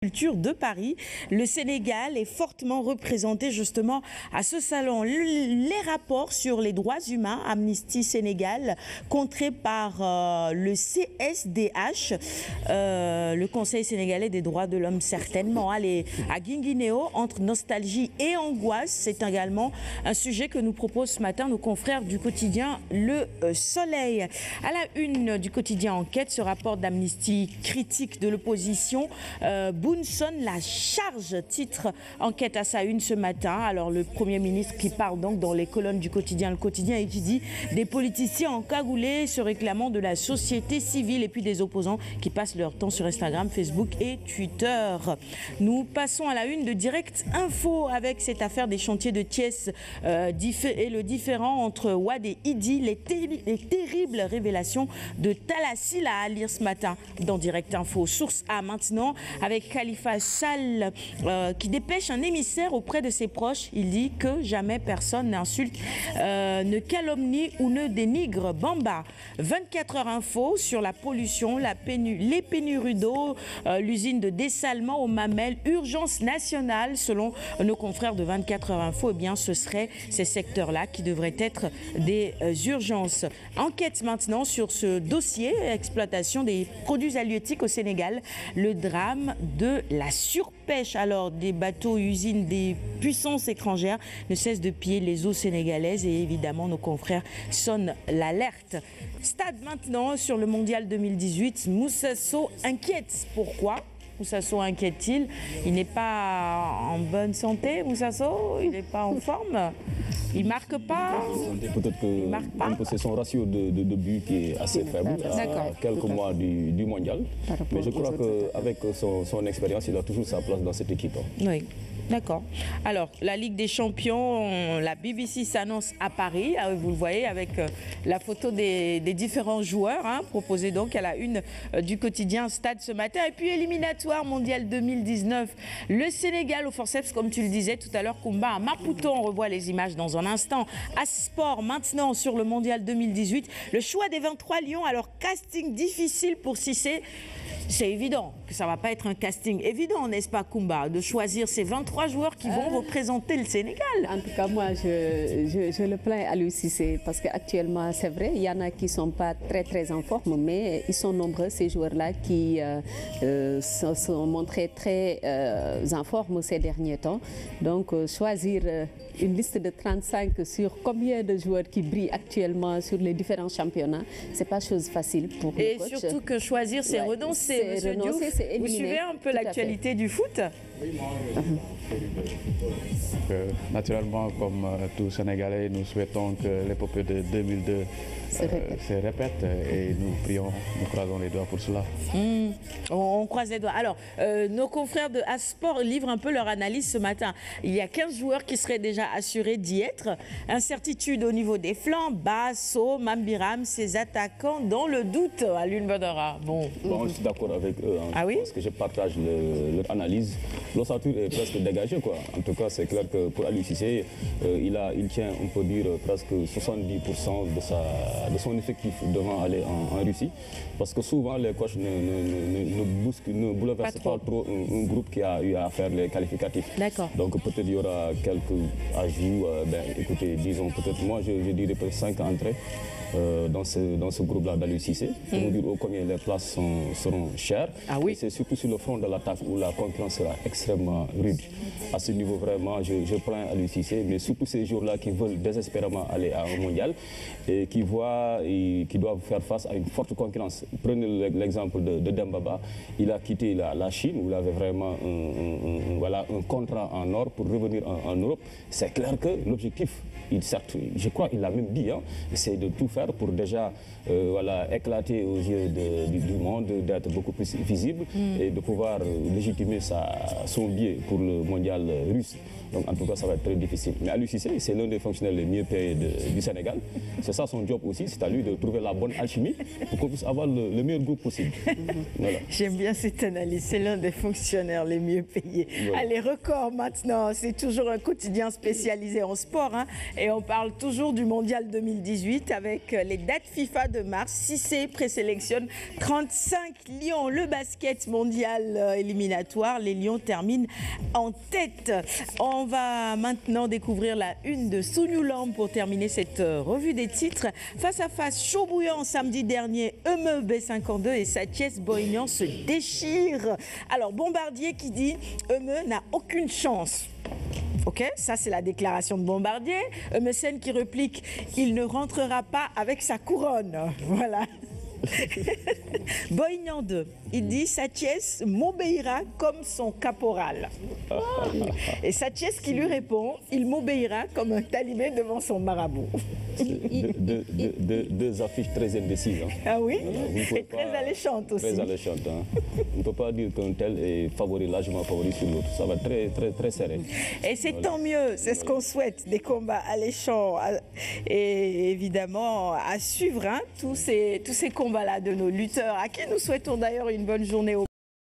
Culture de Paris. Le Sénégal est fortement représenté justement à ce salon. Les rapports sur les droits humains, Amnesty Sénégal, contrés par le CSDH, le Conseil sénégalais des droits de l'homme certainement. Allez, à Guinguinéo, entre nostalgie et angoisse, c'est également un sujet que nous proposent ce matin nos confrères du quotidien Le Soleil. À la une du quotidien Enquête, ce rapport d'Amnesty critique de l'opposition, Bounson la charge, titre Enquête à sa une ce matin. Alors le Premier ministre qui parle donc dans les colonnes du quotidien Le Quotidien et qui dit des politiciens encagoulés se réclamant de la société civile et puis des opposants qui passent leur temps sur Instagram, Facebook et Twitter. Nous passons à la une de Direct Info avec cette affaire des chantiers de Thiès et le différend entre Wade et Idi, les terribles révélations de Talassil à lire ce matin dans Direct Info. Source A maintenant avec Khalifa Sall qui dépêche un émissaire auprès de ses proches. Il dit que jamais personne n'insulte, ne calomnie ou ne dénigre Bamba. 24 heures info sur la pollution, les pénuries d'eau, l'usine de dessalement aux Mamelles, urgence nationale selon nos confrères de 24 heures info. Eh bien, ce seraient ces secteurs-là qui devraient être des urgences. Enquête maintenant sur ce dossier, exploitation des produits halieutiques au Sénégal, le drame de la surpêche. Alors, des bateaux, usines, des puissances étrangères ne cessent de piller les eaux sénégalaises et évidemment, nos confrères sonnent l'alerte. Stade maintenant sur le mondial 2018. Moussa Sow inquiète. Pourquoi Moussa Sow inquiète-t-il? Il n'est pas en bonne santé, Moussa Sow? Il n'est pas en forme? Il ne marque pas? Peut-être que c'est son ratio de but qui est assez faible à quelques mois du mondial. Mais je crois qu'avec son expérience, il a toujours sa place dans cette équipe. Oui. D'accord. Alors, la Ligue des Champions, la BBC s'annonce à Paris. Vous le voyez avec la photo des différents joueurs proposés donc à la une du quotidien Stade ce matin. Et puis, éliminatoire mondial 2019. Le Sénégal au forceps, comme tu le disais tout à l'heure, combat à Maputo. On revoit les images dans un instant. À Sport, maintenant sur le mondial 2018. Le choix des 23 Lions. Alors, casting difficile pour Cissé. C'est évident que ça ne va pas être un casting évident, n'est-ce pas, Koumba, de choisir ces 23 joueurs qui vont représenter le Sénégal. En tout cas, moi, je le plains à Aliou Cissé parce qu'actuellement, c'est vrai, il y en a qui ne sont pas très en forme, mais ils sont nombreux, ces joueurs-là, qui se sont montrés très en forme ces derniers temps. Donc, choisir une liste de 35 sur combien de joueurs qui brillent actuellement sur les différents championnats, ce n'est pas chose facile pour le coach. Et surtout que choisir, c'est renoncer, Monsieur Diouf. Vous suivez un peu l'actualité du foot? Naturellement, comme tous Sénégalais, nous souhaitons que l'épopée de 2002 se répète et nous prions, nous croisons les doigts pour cela. On croise les doigts. Alors, nos confrères de Asport livrent un peu leur analyse ce matin. Il y a 15 joueurs qui seraient déjà assurés d'y être. Incertitude au niveau des flancs, Basso, Mambiram, ses attaquants dans le doute à l'une Badara. Bon, je suis d'accord avec eux. Ah oui? Parce que je partage leur analyse. L'ossature est presque dégagée, quoi. En tout cas, c'est clair que pour Aliou Cissé, il tient, on peut dire, presque 70% de son effectif devant aller en Russie. Parce que souvent, les coachs ne bouleversent pas trop un groupe qui a eu à faire les qualificatifs. D'accord. Donc peut-être il y aura quelques ajouts. Écoutez, disons, peut-être moi, je dirais peut-être 5 entrées. Dans ce groupe-là d'Aliou Cissé, pour vous dire combien les places seront chères. Ah oui. C'est surtout sur le front de l'attaque où la concurrence sera extrêmement rude. À ce niveau, vraiment, je plains Aliou Cissé, mais surtout ces jours-là qui veulent désespérément aller à un mondial et qui doivent faire face à une forte concurrence. Prenez l'exemple de Dembaba. Il a quitté la Chine où il avait vraiment un contrat en or pour revenir en Europe. C'est clair que l'objectif, certes, je crois qu'il l'a même dit, c'est de tout faire pour déjà éclater aux yeux du monde, d'être beaucoup plus visible et de pouvoir légitimer son biais pour le mondial russe. Donc en tout cas, ça va être très difficile. Mais Aliou Cissé, c'est l'un des fonctionnaires les mieux payés du Sénégal. C'est ça son job aussi, c'est à lui de trouver la bonne alchimie pour qu'on puisse avoir le meilleur groupe possible. Voilà. J'aime bien cette analyse, c'est l'un des fonctionnaires les mieux payés. Voilà. Allez, record maintenant, c'est toujours un quotidien spécialisé en sport et on parle toujours du mondial 2018 avec les dates FIFA de mars. Cissé présélectionne 35 lions. Sinon, le basket mondial éliminatoire, les Lions terminent en tête. On va maintenant découvrir la une de Sunulam pour terminer cette revue des titres. Face à face, chaud bouillant samedi dernier, Eumeu B52 et Sathies Boignan se déchirent. Alors, Bombardier qui dit Eumeu n'a aucune chance. Ok, ça c'est la déclaration de Bombardier. Eumeu Sène qui réplique il ne rentrera pas avec sa couronne. Voilà. Boignan 2, il dit Sathies m'obéira comme son caporal. Et Sathies qui lui répond il m'obéira comme un talibé devant son marabout. Deux affiches très indécises. Hein. Ah oui, voilà, et très alléchantes aussi. Très alléchantes. Hein. On ne peut pas dire qu'un tel est largement favori sur l'autre. Ça va très serré. Et c'est tant mieux, c'est ce qu'on souhaite, des combats alléchants. Et évidemment, à suivre tous ces combats-là de nos lutteurs, à qui nous souhaitons d'ailleurs une bonne journée au